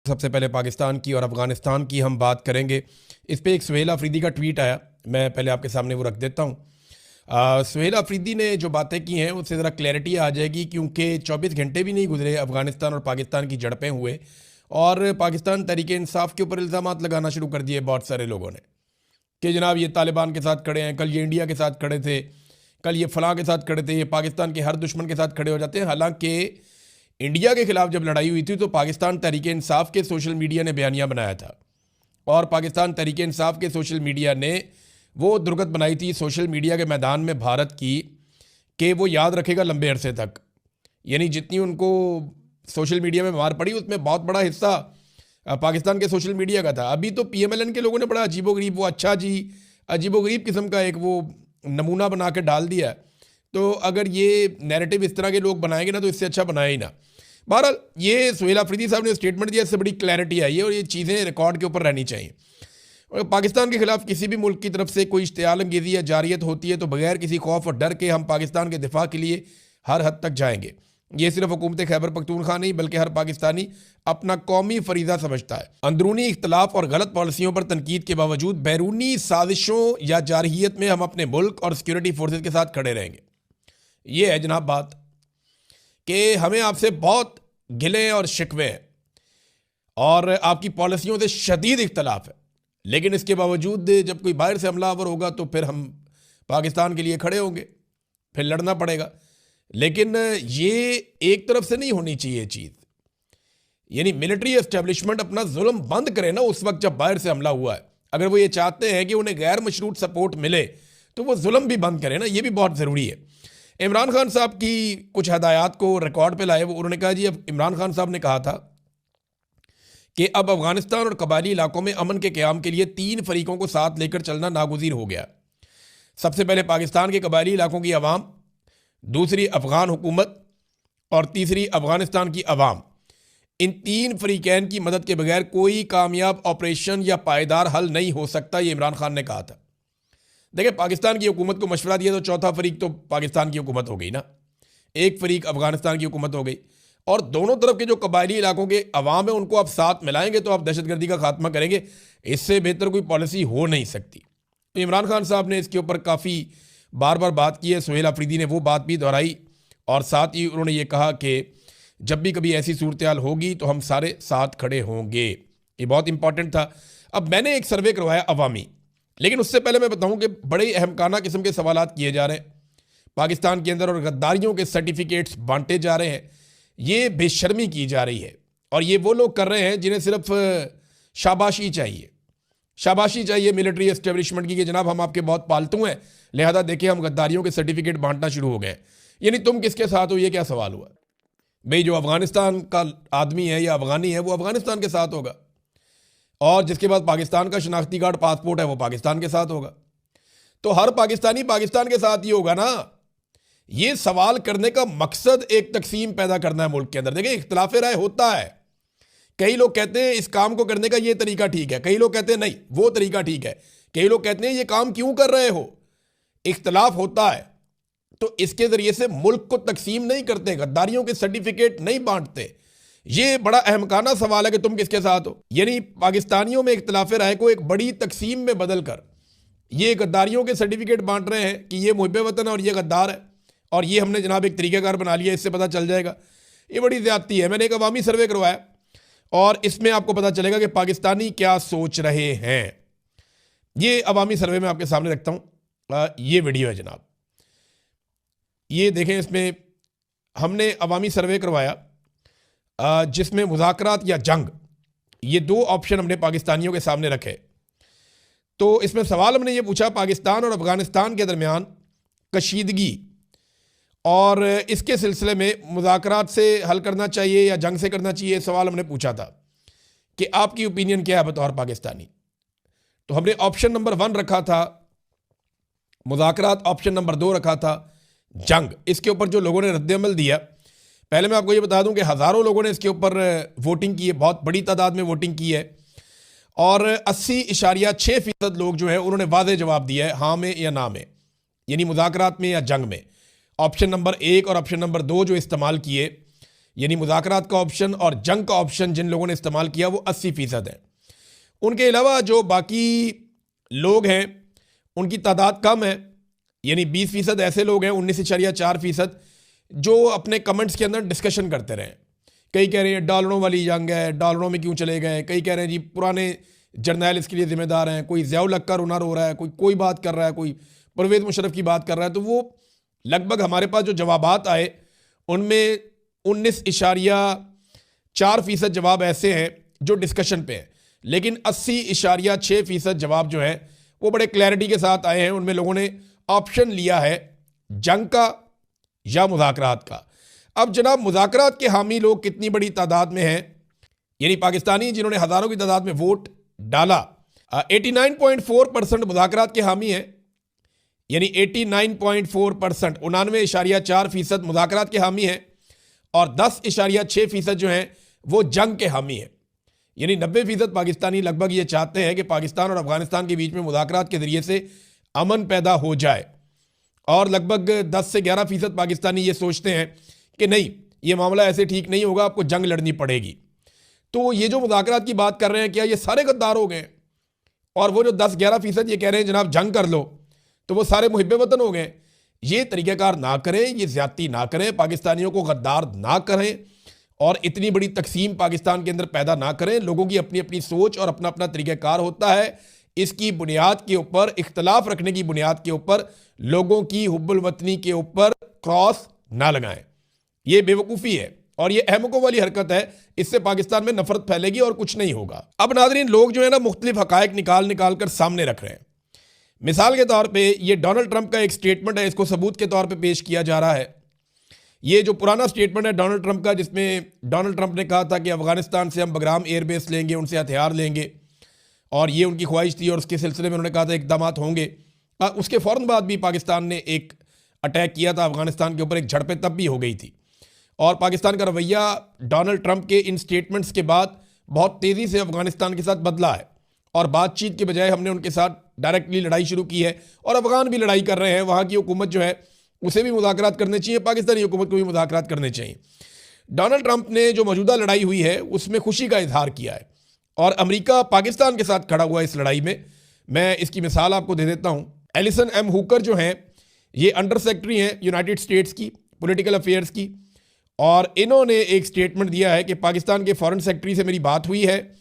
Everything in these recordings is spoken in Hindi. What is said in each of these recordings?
सबसे पहले पाकिस्तान की और अफ़गानिस्तान की हम बात करेंगे। इस पे एक सुहेल अफरीदी का ट्वीट आया, मैं पहले आपके सामने वो रख देता हूँ। सुहेल अफरीदी ने जो बातें की हैं उससे ज़रा क्लैरिटी आ जाएगी, क्योंकि 24 घंटे भी नहीं गुजरे अफ़गानिस्तान और पाकिस्तान की झड़पें हुए और पाकिस्तान तहरीक-ए-इंसाफ के ऊपर इल्ज़ामात लगाना शुरू कर दिए बहुत सारे लोगों ने कि जनाब ये तालिबान के साथ खड़े हैं, कल ये इंडिया के साथ खड़े थे, कल ये फ़लाँ के साथ खड़े थे, ये पाकिस्तान के हर दुश्मन के साथ खड़े हो जाते हैं। हालांकि इंडिया के खिलाफ जब लड़ाई हुई थी तो पाकिस्तान तहरीक-ए-इंसाफ के सोशल मीडिया ने बयानिया बनाया था और पाकिस्तान तहरीक-ए-इंसाफ के सोशल मीडिया ने वो दुर्गत बनाई थी सोशल मीडिया के मैदान में भारत की कि वो याद रखेगा लंबे अरसे तक। यानी जितनी उनको सोशल मीडिया में मार पड़ी उसमें बहुत बड़ा हिस्सा पाकिस्तान के सोशल मीडिया का था। अभी तो PMLN के लोगों ने बड़ा अजीबोगरीब, वो अच्छा जी अजीबोगरीब किस्म का एक वो नमूना बना के डाल दिया। तो अगर ये नैरेटिव इस तरह के लोग बनाएंगे ना तो इससे अच्छा बनाया ही ना। बहरहाल ये सुहेल अफरीदी साहब ने स्टेटमेंट दिया, इससे बड़ी क्लैरिटी आई है और ये चीज़ें रिकॉर्ड के ऊपर रहनी चाहिए। और पाकिस्तान के खिलाफ किसी भी मुल्क की तरफ से कोई इश्तियाल अंगेज़ी या जारियत होती है तो बगैर किसी खौफ और डर के हम पाकिस्तान के दिफा के लिए हर हद तक जाएंगे। ये सिर्फ हुकूमत खैबर पख्तूनख्वा नहीं बल्कि हर पाकिस्तानी अपना कौमी फरीज़ा समझता है। अंदरूनी इख्तलाफ और गलत पॉलिसियों पर तनकीद के बावजूद बैरूनी साजिशों या जारहियत में हम अपने मुल्क और सिक्योरिटी फोर्सेज के साथ खड़े रहेंगे। ये है जनाब बात कि हमें आपसे बहुत गिले और शिकवे हैं और आपकी पॉलिसियों से शदीद इख्तलाफ है, लेकिन इसके बावजूद जब कोई बाहर से हमलावर होगा तो फिर हम पाकिस्तान के लिए खड़े होंगे, फिर लड़ना पड़ेगा। लेकिन ये एक तरफ से नहीं होनी चाहिए चीज़। यानी मिलिट्री एस्टेब्लिशमेंट अपना जुल्म बंद करे ना उस वक्त जब बाहर से हमला हुआ है। अगर वो ये चाहते हैं कि उन्हें गैर मशरूत सपोर्ट मिले तो वो जुल्म भी बंद करें ना, ये भी बहुत ज़रूरी है। इमरान खान साहब की कुछ हदायत को रिकॉर्ड पे लाए, वो उन्होंने कहा जी, अब इमरान खान साहब ने कहा था कि अब अफगानिस्तान और कबायली इलाकों में अमन के क़याम के लिए 3 फरीकों को साथ लेकर चलना नागुज़ीर हो गया। सबसे पहले पाकिस्तान के कबायली इलाकों की अवाम, दूसरी अफ़गान हुकूमत और तीसरी अफ़गानिस्तान की अवाम। इन 3 फरीकैन की मदद के बगैर कोई कामयाब ऑपरेशन या पायदार हल नहीं हो सकता, ये इमरान खान ने कहा था। देखिए, पाकिस्तान की हुकूमत को मशवरा दिया तो चौथा फरीक तो पाकिस्तान की हुकूमत हो गई ना, एक फरीक अफगानिस्तान की हुकूमत हो गई और दोनों तरफ के जो कबायली इलाकों के अवाम है उनको आप साथ मिलाएंगे तो आप दहशतगर्दी का खात्मा करेंगे। इससे बेहतर कोई पॉलिसी हो नहीं सकती। तो इमरान खान साहब ने इसके ऊपर काफ़ी बार बार बात की है। सुहेल अफरीदी ने वो बात भी दोहराई और साथ ही उन्होंने ये कहा कि जब भी कभी ऐसी सूरत हाल होगी तो हम सारे साथ खड़े होंगे। ये बहुत इंपॉर्टेंट था। अब मैंने एक सर्वे करवाया अवामी, लेकिन उससे पहले मैं बताऊं कि बड़े अहमकाना किस्म के सवालात किए जा रहे हैं पाकिस्तान के अंदर और गद्दारियों के सर्टिफिकेट्स बांटे जा रहे हैं। ये बेशर्मी की जा रही है और ये वो लोग कर रहे हैं जिन्हें सिर्फ शाबाशी चाहिए, शाबाशी चाहिए मिलिट्री एस्टेब्लिशमेंट की कि जनाब हम आपके बहुत पालतू हैं, लिहाजा देखिए हम गद्दारियों के सर्टिफिकेट बांटना शुरू हो गए। यानी तुम किसके साथ हो, ये क्या सवाल हुआ भाई? जो अफगानिस्तान का आदमी है या अफगानी है वो अफगानिस्तान के साथ होगा और जिसके पास पाकिस्तान का शनाख्ती कार्ड पासपोर्ट है वो पाकिस्तान के साथ होगा। तो हर पाकिस्तानी पाकिस्तान के साथ ही होगा ना। ये सवाल करने का मकसद एक तकसीम पैदा करना है मुल्क के अंदर। देखिए, इख्तिलाफ राय होता है। कई लोग कहते हैं इस काम को करने का ये तरीका ठीक है, कई लोग कहते हैं नहीं वो तरीका ठीक है, कई लोग कहते हैं ये काम क्यों कर रहे हो। इख्तिलाफ होता है तो इसके जरिए से मुल्क को तकसीम नहीं करते, गद्दारियों के सर्टिफिकेट नहीं बांटते। ये बड़ा अहमकाना सवाल है कि तुम किसके साथ हो। यानी पाकिस्तानियों में इख्तिलाफ राय को एक बड़ी तकसीम में बदल कर ये गद्दारियों के सर्टिफिकेट बांट रहे हैं कि ये मुहिब वतन है और ये गद्दार है और ये हमने जनाब एक तरीक़ाकार बना लिया, इससे पता चल जाएगा। ये बड़ी ज़्यादती है। मैंने एक अवामी सर्वे करवाया और इसमें आपको पता चलेगा कि पाकिस्तानी क्या सोच रहे हैं। ये अवामी सर्वे में आपके सामने रखता हूँ। ये वीडियो है जनाब, ये देखें। इसमें हमने अवामी सर्वे करवाया जिसमें मुज़ाकरात या जंग, ये 2 ऑप्शन हमने पाकिस्तानियों के सामने रखे। तो इसमें सवाल हमने ये पूछा पाकिस्तान और अफ़गानिस्तान के दरमियान कशीदगी और इसके सिलसिले में मुज़ाकरात से हल करना चाहिए या जंग से करना चाहिए, सवाल हमने पूछा था कि आपकी ओपिनियन क्या है बतौर पाकिस्तानी। तो हमने ऑप्शन नंबर 1 रखा था मुज़ाकरात, ऑप्शन नंबर 2 रखा था जंग। इसके ऊपर जो लोगों ने रद्द-ए-अमल दिया, पहले मैं आपको ये बता दूं कि हज़ारों लोगों ने इसके ऊपर वोटिंग की है, बहुत बड़ी तादाद में वोटिंग की है और 80.6% लोग जो है उन्होंने वाज़ेह जवाब दिया है हाँ में या ना में, यानी मुज़ाकरात में या जंग में। ऑप्शन नंबर 1 और ऑप्शन नंबर 2 जो इस्तेमाल किए यानी मुज़ाकरात का ऑप्शन और जंग का ऑप्शन जिन लोगों ने इस्तेमाल किया वो 80% है। उनके अलावा जो बाकी लोग हैं उनकी तादाद कम है, यानी 20% ऐसे लोग हैं, 19.4% जो अपने कमेंट्स के अंदर डिस्कशन करते रहे। कई कह रहे हैं डॉलरों वाली जंग है, डॉलरों में क्यों चले गए, कई कह रहे हैं जी पुराने जर्नैल इसके लिए जिम्मेदार हैं, कोई ज़ियाउल हक का रोना रो रहा है, कोई बात कर रहा है, कोई परवेज़ मुशर्रफ की बात कर रहा है। तो वो लगभग हमारे पास जो जवाबात आए उनमें 19.4% जवाब ऐसे हैं जो डिस्कशन पे हैं, लेकिन 80.6% जवाब जो है वो बड़े क्लैरिटी के साथ आए हैं। उनमें लोगों ने ऑप्शन लिया है जंग का या मुज़ाकरात का। अब जनाब मुज़ाकरात के हामी लोग कितनी बड़ी तादाद में हैं, यानी पाकिस्तानी जिन्होंने हज़ारों की तादाद में वोट डाला, 89.4% मुज़ाकरात के हामी हैं, यानी 89.4%, 99.4% मुज़ाकरात के हामी हैं, और 10.6% जो हैं वो जंग के हामी हैं। यानी 90% पाकिस्तानी लगभग ये चाहते हैं कि पाकिस्तान और अफगानिस्तान के बीच में मुज़ाकरात के ज़रिए से अमन पैदा हो जाए, और लगभग 10 से 11% पाकिस्तानी ये सोचते हैं कि नहीं, ये मामला ऐसे ठीक नहीं होगा, आपको जंग लड़नी पड़ेगी। तो ये जो मुज़ाकरात की बात कर रहे हैं, क्या ये सारे गद्दार हो गए? और वो जो 10-11% ये कह रहे हैं जनाब जंग कर लो, तो वो सारे मुहिब्बे वतन हो गए? ये तरीक़ाकार ना करें, ये ज़्यादती ना करें, पाकिस्तानियों को गद्दार ना करें, और इतनी बड़ी तकसीम पाकिस्तान के अंदर पैदा ना करें। लोगों की अपनी अपनी सोच और अपना अपना तरीक़ाकार होता है। इसकी बुनियाद के ऊपर, इख्तलाफ रखने की बुनियाद के ऊपर, लोगों की हुब्बुल वतनी के ऊपर क्रॉस ना लगाएं। ये बेवकूफ़ी है और ये अहमकों वाली हरकत है। इससे पाकिस्तान में नफरत फैलेगी और कुछ नहीं होगा। अब नाज़रीन, लोग जो है ना मुख्तलिफ हक़ाइक़ निकाल निकाल कर सामने रख रहे हैं। मिसाल के तौर पे ये डोनाल्ड ट्रंप का एक स्टेटमेंट है, इसको सबूत के तौर पे पेश किया जा रहा है। ये जो पुराना स्टेटमेंट है डोनाल्ड ट्रंप का, जिसमें डोनाल्ड ट्रंप ने कहा था कि अफगानिस्तान से हम बगराम एयरबेस लेंगे, उनसे हथियार लेंगे, और ये उनकी ख्वाहिश थी, और उसके सिलसिले में उन्होंने कहा था इक़दाम होंगे। उसके फ़ौरन बाद भी पाकिस्तान ने एक अटैक किया था अफगानिस्तान के ऊपर, एक झड़पें तब भी हो गई थी। और पाकिस्तान का रवैया डोनाल्ड ट्रंप के इन स्टेटमेंट्स के बाद बहुत तेज़ी से अफगानिस्तान के साथ बदला है, और बातचीत के बजाय हमने उनके साथ डायरेक्टली लड़ाई शुरू की है, और अफगान भी लड़ाई कर रहे हैं। वहाँ की हुकूमत जो है उसे भी मुज़ाकरात करने चाहिए, पाकिस्तानी हुकूमत को भी मुज़ाकरात करने चाहिए। डोनाल्ड ट्रंप ने जो मौजूदा लड़ाई हुई है उसमें खुशी का इजहार किया है, और अमेरिका पाकिस्तान के साथ खड़ा हुआ है इस लड़ाई में। मैं इसकी मिसाल आपको दे देता हूँ। एलिसन एम हुकर जो हैं, ये अंडर सेक्रेटरी हैं यूनाइटेड स्टेट्स की पॉलिटिकल अफेयर्स की, और इन्होंने एक स्टेटमेंट दिया है कि पाकिस्तान के फॉरेन सेक्रेटरी से मेरी बात हुई है,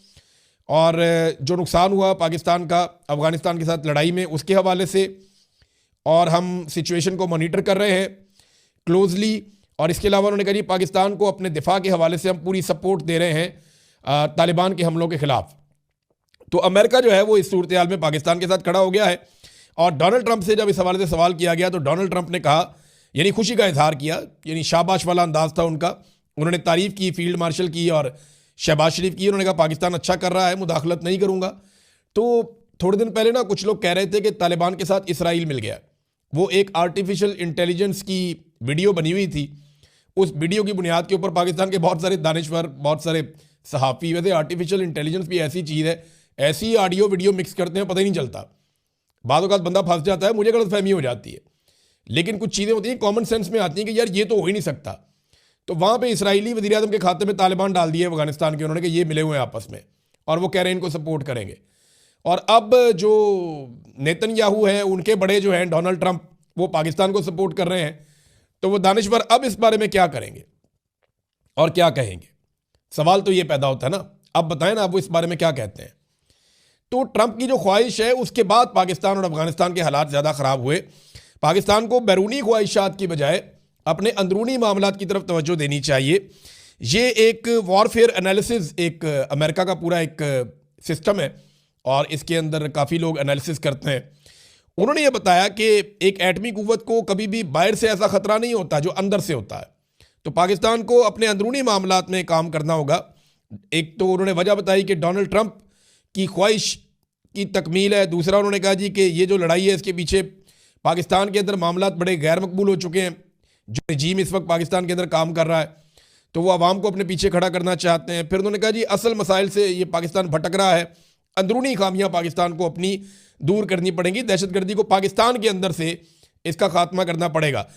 और जो नुकसान हुआ पाकिस्तान का अफगानिस्तान के साथ लड़ाई में उसके हवाले से, और हम सिचुएशन को मॉनिटर कर रहे हैं क्लोजली। और इसके अलावा उन्होंने कहा जी पाकिस्तान को अपने दिफा के हवाले से हम पूरी सपोर्ट दे रहे हैं तालिबान के हमलों के ख़िलाफ़। तो अमेरिका जो है वो इस सूरत हाल में पाकिस्तान के साथ खड़ा हो गया है। और डोनाल्ड ट्रंप से जब इस हवाले से सवाल किया गया तो डोनाल्ड ट्रंप ने कहा, यानी खुशी का इजहार किया, यानी शाबाश वाला अंदाज था उनका। उन्होंने तारीफ़ की फील्ड मार्शल की और शहबाज शरीफ की। उन्होंने कहा पाकिस्तान अच्छा कर रहा है, मुदाखलत नहीं करूँगा। तो थोड़े दिन पहले ना कुछ लोग कह रहे थे कि तालिबान के साथ इसराइल मिल गया। वो एक आर्टिफिशियल इंटेलिजेंस की वीडियो बनी हुई थी। उस वीडियो की बुनियाद के ऊपर पाकिस्तान के बहुत सारे दानिश्वर, बहुत सारे सहाफ़ी, वैसे आर्टिफिशियल इंटेलिजेंस भी ऐसी चीज़ है, ऐसी ऑडियो वीडियो मिक्स करते हैं पता ही नहीं चलता। बाद वक़्त बंदा फंस जाता है, मुझे गलतफहमी हो जाती है। लेकिन कुछ चीज़ें होती हैं कॉमन सेंस में आती हैं कि यार ये तो हो ही नहीं सकता। तो वहाँ पे इसराइली वज़ीर-ए-आज़म के खाते में तालिबान डाल दिए अफगानिस्तान के, उन्होंने कि ये मिले हुए हैं आपस में, और वो कह रहे हैं इनको सपोर्ट करेंगे। और अब जो नेतन्याहू हैं, उनके बड़े जो हैं डोनाल्ड ट्रंप, वो पाकिस्तान को सपोर्ट कर रहे हैं। तो वो दानिश्वर अब इस बारे में क्या करेंगे और क्या कहेंगे? सवाल तो ये पैदा होता है ना। अब बताएं ना, आप वो इस बारे में क्या कहते हैं। तो ट्रंप की जो ख्वाहिश है उसके बाद पाकिस्तान और अफगानिस्तान के हालात ज़्यादा ख़राब हुए। पाकिस्तान को बैरूनी ख्वाहिशात की बजाय अपने अंदरूनी मामलात की तरफ तवज्जो देनी चाहिए। ये एक वॉरफेयर एनालिसिस, एक अमेरिका का पूरा एक सिस्टम है, और इसके अंदर काफ़ी लोग एनालिसिस करते हैं। उन्होंने ये बताया कि एक एटमी कुव्वत को कभी भी बाहर से ऐसा ख़तरा नहीं होता जो अंदर से होता है। तो पाकिस्तान को अपने अंदरूनी मामलात में काम करना होगा। एक तो उन्होंने वजह बताई कि डोनाल्ड ट्रंप की ख्वाहिश की तकमील है। दूसरा उन्होंने कहा जी कि ये जो लड़ाई है इसके पीछे पाकिस्तान के अंदर मामलात बड़े गैर मकबूल हो चुके हैं। जो रजीम इस वक्त पाकिस्तान के अंदर काम कर रहा है तो वो आवाम को अपने पीछे खड़ा करना चाहते हैं। फिर उन्होंने कहा जी असल मसाइल से ये पाकिस्तान भटक रहा है, अंदरूनी खामियां पाकिस्तान को अपनी दूर करनी पड़ेंगी, दहशतगर्दी को पाकिस्तान के अंदर से इसका खात्मा करना पड़ेगा।